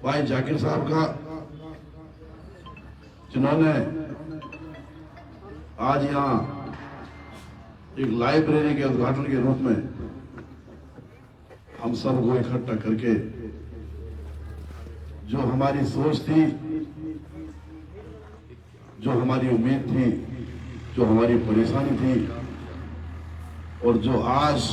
भाई जाकिर साहब का, जिन्होंने आज यहाँ एक लाइब्रेरी के उद्घाटन के रूप में हम सबको इकट्ठा करके जो हमारी सोच थी, जो हमारी उम्मीद थी, जो हमारी परेशानी थी और जो आज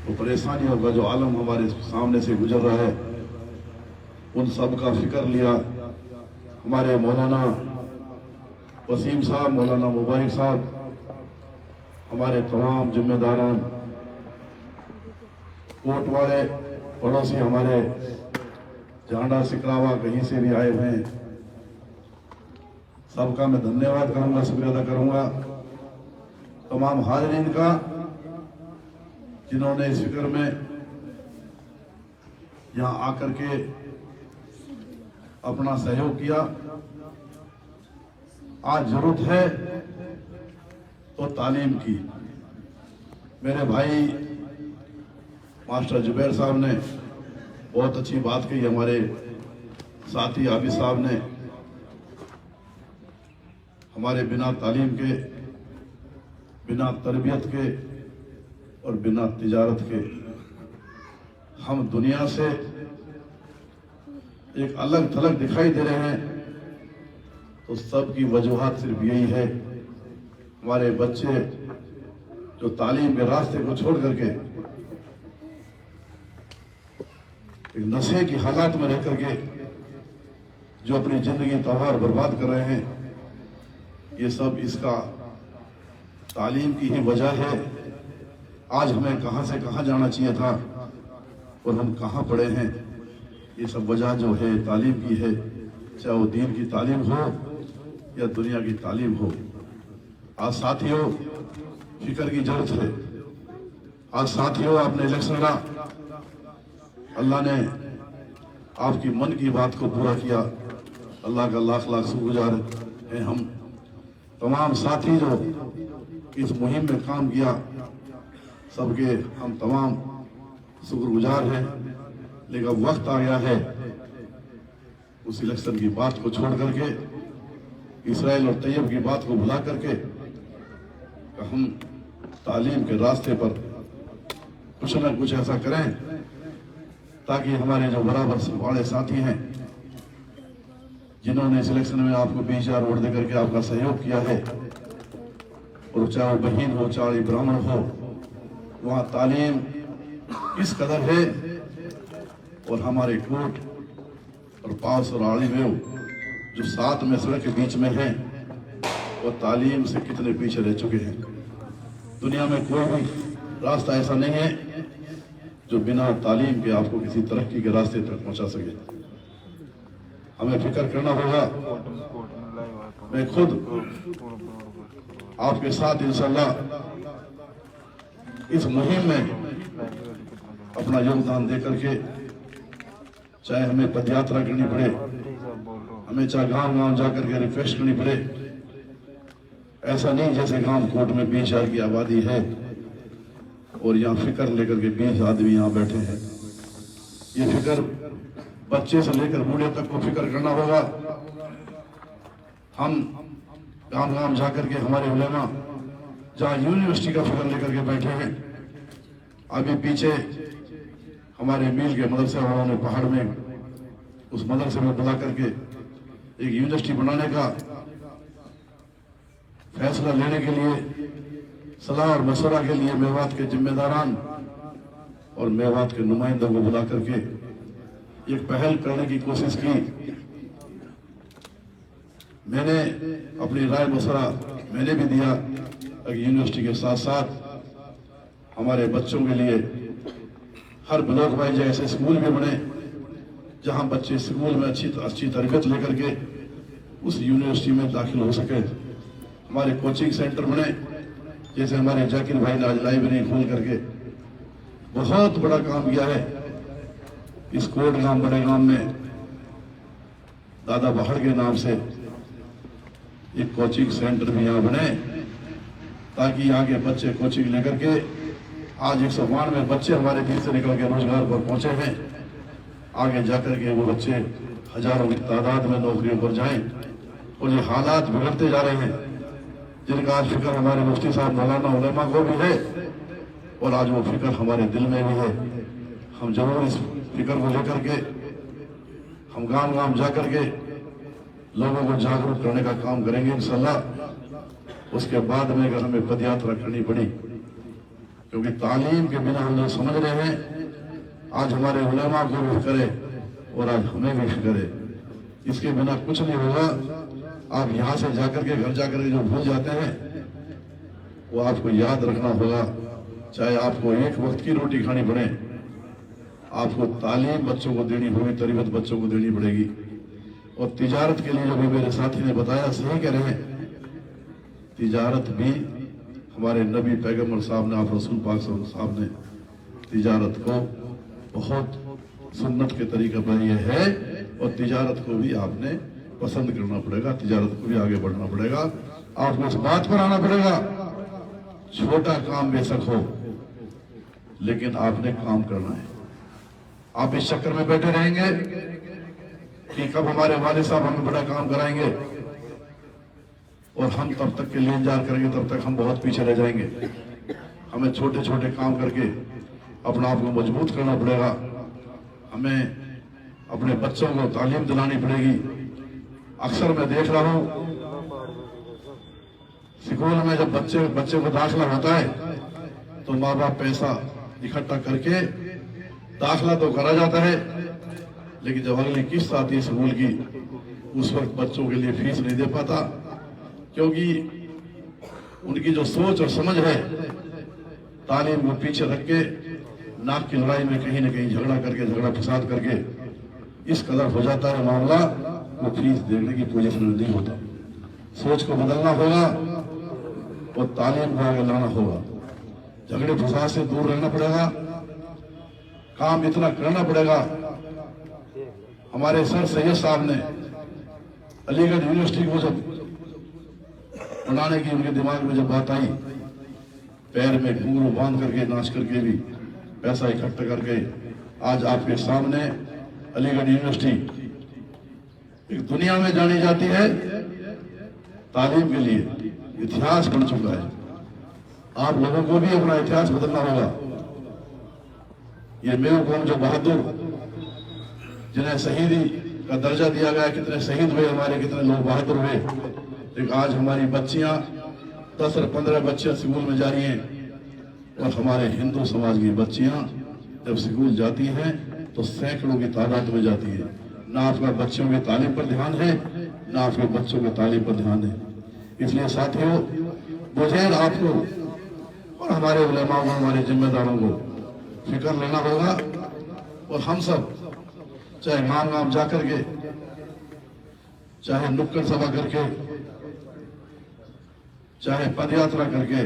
वो परेशानियों का जो आलम हमारे सामने से गुजर रहा है, उन सब का फिक्र लिया। हमारे मौलाना वसीम साहब, मौलाना मुबारक साहब, हमारे तमाम जिम्मेदारान, कोट वाले पड़ोसी, हमारे झांडा सिकरावा कहीं से भी आए हुए हैं, सबका मैं धन्यवाद करूंगा, शुक्रिया अदा करूंगा। तमाम हाज़रीन का जिन्होंने इस फिक्र में यहाँ आकर के अपना सहयोग किया। आज जरूरत है तो तालीम की। मेरे भाई मास्टर जुबैर साहब ने बहुत अच्छी बात कही, हमारे साथी आबिद साहब ने, हमारे बिना तालीम के, बिना तरबियत के और बिना तिजारत के हम दुनिया से एक अलग थलग दिखाई दे रहे हैं। तो सब की वजूहात सिर्फ यही है, हमारे बच्चे जो तालीम के रास्ते को छोड़ करके एक नशे की हालात में रह करके जो अपनी जिंदगी तबाह बर्बाद कर रहे हैं, ये सब इसका तालीम की ही वजह है। आज हमें कहां से कहां जाना चाहिए था और हम कहां पड़े हैं, ये सब वजह जो है तालीम की है। चाहे वो दीन की तालीम हो या दुनिया की तालीम हो। आज साथियों फिक्र की जरूरत है। आज साथियों आपने इलेक्शन लड़ा, अल्लाह ने आपकी मन की बात को पूरा किया, अल्लाह का लाख लाख शुक्रगुजार है। हम तमाम साथी जो इस मुहिम में काम किया, सबके हम तमाम शुक्रगुजार हैं। लेकिन वक्त आ गया है उस इलेक्शन की बात को छोड़ करके, इसराइल और तैयब की बात को भुला करके हम तालीम के रास्ते पर कुछ न कुछ ऐसा करें ताकि हमारे जो बराबर वाले साथी हैं, जिन्होंने इस इलेक्शन में आपको 20,000 वोट देकर के आपका सहयोग किया है, और चाहे बहन हो चाहे ब्राह्मण हो, वहाँ तालीम किस कदर है और हमारे कोट और पास और आली में जो 7 में सड़क के बीच में है, वो तालीम से कितने पीछे रह चुके हैं। दुनिया में कोई भी रास्ता ऐसा नहीं है जो बिना तालीम के आपको किसी तरक्की के रास्ते तक पहुंचा सके। हमें फिक्र करना होगा। मैं खुद आपके साथ इंशाल्लाह इस मुहिम में अपना योगदान दे करके, चाहे हमें पदयात्रा करनी पड़े, हमें चाहे गांव गांव जाकर के रिक्वेस्ट करनी पड़े। ऐसा नहीं जैसे गांव कोट में 20,000 की आबादी है और यहाँ फिक्र लेकर के 20 आदमी यहाँ बैठे हैं। ये फिक्र बच्चे से लेकर बूढ़े तक को फिक्र करना होगा। हम गांव गांव जाकर के हमारे उलेमा जहाँ यूनिवर्सिटी का फिक्र लेकर के बैठे हैं, अभी पीछे हमारे मील के मदरसे वालों ने पहाड़ में उस मदरसे में बुला करके एक यूनिवर्सिटी बनाने का फैसला लेने के लिए, सलाह और मशवरा के लिए मेवात के जिम्मेदारान और मेवात के नुमाइंदों को बुला करके एक पहल करने की कोशिश की। मैंने अपनी राय मशवरा मैंने भी दिया कि यूनिवर्सिटी के साथ साथ हमारे बच्चों के लिए हर ब्लॉक वाइज ऐसे स्कूल भी बने जहां बच्चे स्कूल में अच्छी तरबियत लेकर के उस यूनिवर्सिटी में दाखिल हो सके। हमारे कोचिंग सेंटर बने, जैसे हमारे जाकिर भाई ने आज लाइब्रेरी खोल करके बहुत बड़ा काम किया है। इस कोट गांव बड़े गांव में दादा बहाड़ के नाम से एक कोचिंग सेंटर भी यहाँ बने, ताकि यहाँ के बच्चे कोचिंग लेकर के आज 192 बच्चे हमारे बीच से निकल के रोजगार पर पहुंचे हैं। आगे जाकर के वो बच्चे हजारों की तादाद में नौकरियों पर जाएं। और ये हालात बिगड़ते जा रहे हैं जिनका आज फिक्र हमारे मुफ्ती साहब मौलाना उलेमा को भी है और आज वो फिक्र हमारे दिल में भी है। हम जरूर इस फिक्र को लेकर के हम गांव गांव जाकर के लोगों को जागरूक करने का काम करेंगे इंशाल्लाह। उसके बाद में अगर हमें पदयात्रा करनी पड़ी, क्योंकि तालीम के बिना हम लोग समझ रहे हैं आज हमारे उलेमा को भी फिक्र है और आज हमें भी फिक्र है। इसके बिना कुछ नहीं होगा। आप यहाँ से जाकर के घर जाकर के जो भूल जाते हैं वो आपको याद रखना होगा। चाहे आपको एक वक्त की रोटी खानी पड़े, आपको तालीम बच्चों को देनी होगी, तरबियत बच्चों को देनी पड़ेगी। और तिजारत के लिए जो भी मेरे साथी ने बताया सही कह रहे हैं, तिजारत भी हमारे नबी पैगम्बर साहब ने, आप रसूल पाक साहब ने तिजारत को बहुत सुन्नत के तरीके पर यह है। और तिजारत को भी आपने पसंद करना पड़ेगा, तिजारत को भी आगे बढ़ना पड़ेगा। आपको इस बात पर आना पड़ेगा, छोटा काम बेशक हो लेकिन आपने काम करना है। आप इस चक्कर में बैठे रहेंगे कि कब हमारे वालिद साहब हमें बड़ा काम कराएंगे और हम तब तक के लिए इंतजार करेंगे, तब तक हम बहुत पीछे रह जाएंगे। हमें छोटे छोटे काम करके अपना आप को मजबूत करना पड़ेगा। हमें अपने बच्चों को तालीम दिलानी पड़ेगी। अक्सर मैं देख रहा हूं स्कूल में जब बच्चे को दाखिला होता है तो माँ बाप पैसा इकट्ठा करके दाखिला तो करा जाता है, लेकिन जब अगली किस्त आती है स्कूल की उस वक्त बच्चों के लिए फीस नहीं दे पाता, क्योंकि उनकी जो सोच और समझ है तालीम को पीछे रख के नाक की लड़ाई में कहीं ना कहीं झगड़ा करके, झगड़ा फसाद करके इस कदर हो जाता है मामला, वो फीस देने की पोजीशन में नहीं होता। सोच को बदलना होगा और तालीम को आगे लाना होगा। झगड़े फसाद से दूर रहना पड़ेगा। काम इतना करना पड़ेगा। हमारे सर सैयद साहब ने अलीगढ़ यूनिवर्सिटी को जब बनाने की उनके दिमाग में जब बात आई, पैर में घुंघरू बांध करके नाच करके भी पैसा इकट्ठा करके आज आपके सामने अलीगढ़ यूनिवर्सिटी एक दुनिया में जानी जाती है तालीम के लिए, इतिहास बन चुका है। आप लोगों को भी अपना इतिहास बदलना होगा। ये मेरे कौम जो बहादुर जिन्हें शहीदी का दर्जा दिया गया, कितने शहीद हुए हमारे, कितने लोग बहादुर हुए। लेकिन आज हमारी बच्चियां 10 और 15 बच्चियां स्कूल में जा रही हैं और हमारे हिंदू समाज की बच्चियां जब स्कूल जाती हैं तो सैकड़ों की तादाद में जाती है। ना आपका बच्चों की तालीम पर ध्यान है, ना आपके बच्चों की तालीम पर ध्यान है। इसलिए साथियों, मुझे आपको और हमारे उलेमा को, हमारे जिम्मेदारों को फिक्र लेना होगा। और हम सब चाहे गांव गांव जाकर के, चाहे नुक्कड़ सभा करके, चाहे पदयात्रा करके,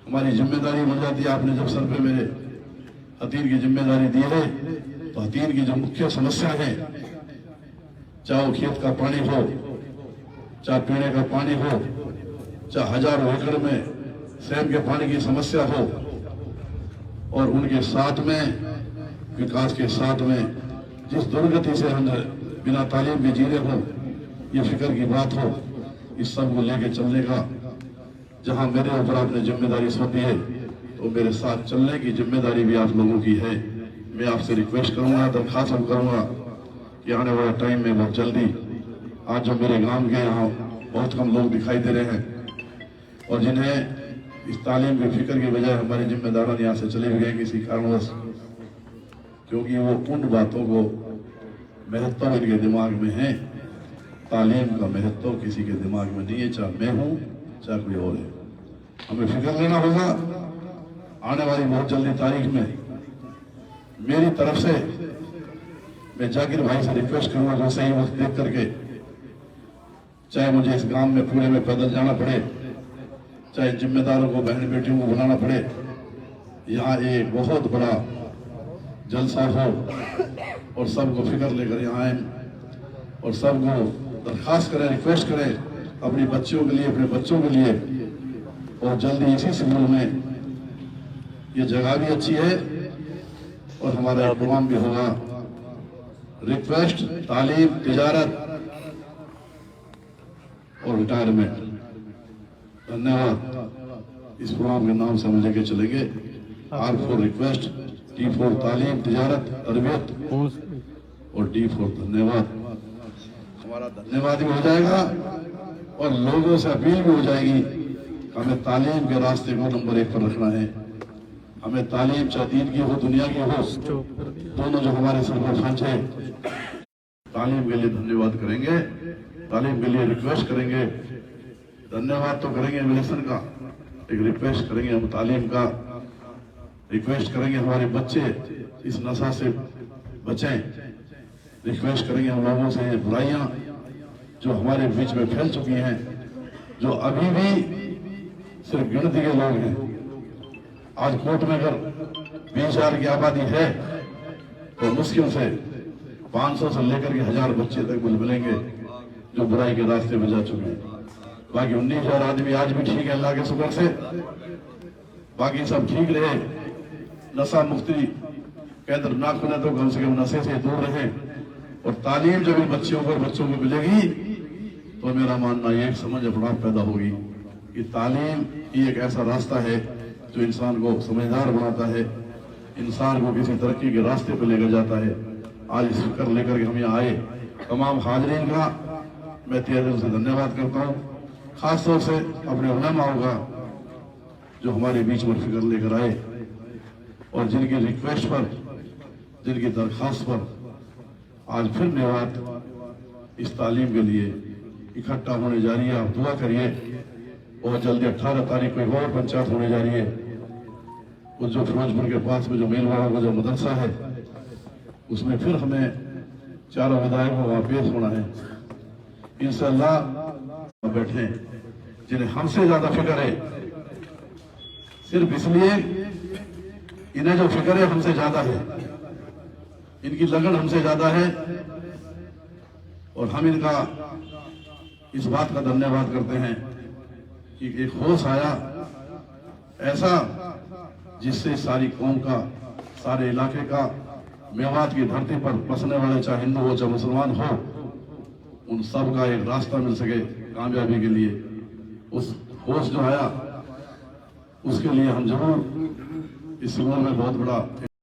हमारी जिम्मेदारी बन जाती है। आपने जब सर पे मेरे हतीर की जिम्मेदारी दी है तो हतीर की जो मुख्य समस्या है, चाहे वो खेत का पानी हो, चाहे पीने का पानी हो, चाहे हजारों एकड़ में सेम के पानी की समस्या हो, और उनके साथ में विकास के साथ में जिस दुर्गति से हम बिना तालीम के जी रहे हो, ये फिक्र की बात हो, इस सब को लेके चलने का जहां मेरे ऊपर आपने जिम्मेदारी सौंपी है तो मेरे साथ चलने की जिम्मेदारी भी आप लोगों की है। मैं आपसे रिक्वेस्ट करूंगा, दरखास्त करूंगा कि आने वाले टाइम में बहुत जल्दी, आज जो मेरे गांव के यहाँ बहुत कम लोग दिखाई दे रहे हैं और जिन्हें इस तालीम की फिक्र की बजाय हमारे जिम्मेदारों यहाँ से चले गए किसी कारणवश, क्योंकि वो उन बातों को महत्व इनके दिमाग में है। तालीम का महत्व किसी के दिमाग में नहीं है, चाहे मैं हूँ चाहे कोई और है। हमें फिक्र लेना होगा। आने वाली बहुत जल्दी तारीख में मेरी तरफ से मैं जाकिर भाई से रिक्वेस्ट करूंगा जो सही वक्त देख करके, चाहे मुझे इस गांव में पूरे में पैदल जाना पड़े, चाहे जिम्मेदारों को, बहन बेटियों को बुलाना पड़े, यहाँ एक बहुत बड़ा जलसा हो और सबको फिक्र लेकर यहाँ आए और सबको दरखास्त करें, रिक्वेस्ट करें अपनी बच्चियों के लिए, अपने बच्चों के लिए। और जल्दी इसी स्कूल में, ये जगह भी अच्छी है और हमारा एक प्रोग्राम भी होगा, रिक्वेस्ट, तालीम, तिजारत और रिटायरमेंट। धन्यवाद। इस प्रोग्राम के नाम से हम लेके चलेंगे। R for request, T for तालीम, तिजारत, तरबियत और D फॉर धन्यवाद। हमारा धन्यवाद भी हो जाएगा और लोगों से अपील भी हो जाएगी। हमें तालीम के रास्ते को नंबर 1 पर रखना है। हमें तालीम, चाहे दीन की हो, दुनिया की हो, दोनों जो हमारे सर पर खर्च है, तालीम के लिए धन्यवाद करेंगे, तालीम के लिए रिक्वेस्ट करेंगे। धन्यवाद तो करेंगे एजुकेशन का, एक रिक्वेस्ट करेंगे हम तालीम का, रिक्वेस्ट करेंगे हमारे बच्चे इस नशा से बचें, रिक्वेस्ट करेंगे हम लोगों से ये बुराइयां जो हमारे बीच में फैल चुकी हैं, जो अभी भी सिर्फ गिनती के लोग हैं। आज कोर्ट में अगर 20,000 की आबादी है तो मुश्किल से 500 से लेकर के 1000 बच्चे तक मिलेंगे जो बुराई के रास्ते में जा चुके हैं। बाकी 19,000 आदमी आज भी ठीक है अल्लाह के शुक्र से, बाकी सब ठीक रहे। नशा मुक्ति केंद्र ना खुले तो कम से कम नशे से दूर रहे। और तालीम जब इन बच्चों को मिलेगी तो मेरा मानना ये एक समझ अपना पैदा होगी कि तालीम ही एक ऐसा रास्ता है जो इंसान को समझदार बनाता है, इंसान को किसी तरक्की के रास्ते पर लेकर जाता है। आज इस फिक्र लेकर के हम यहाँ आए, तमाम हाजरीन का मैं तहे दिल से धन्यवाद करता हूँ। खास तौर से अपने उलमाओं का जो हमारे बीच में फिक्र लेकर आए और जिनकी रिक्वेस्ट पर, जिनकी दरखास्त पर आज फिर मेवात इस तालीम के लिए इकट्ठा होने जा रही है। आप दुआ करिए और जल्दी 18 तारीख को एक और पंचायत होने जा रही है। वो जो फिरोजपुर के पास में जो मेलवाड़ा का जो मदरसा है उसमें फिर हमें चारों विधायकों को वहां पेश होना है। इंशाअल्लाह बैठे जिन्हें हमसे ज्यादा फिक्र है, सिर्फ इसलिए इन्हें जो फिक्र है हमसे ज्यादा है, इनकी लगन हमसे ज्यादा है और हम इनका इस बात का धन्यवाद करते हैं कि एक होश आया ऐसा जिससे सारी कौम का, सारे इलाके का, मेवात की धरती पर बसने वाले चाहे हिंदू हो चाहे मुसलमान हो, उन सब का एक रास्ता मिल सके कामयाबी के लिए। उस होश जो आया उसके लिए हम जरूर इस उम्र में बहुत बड़ा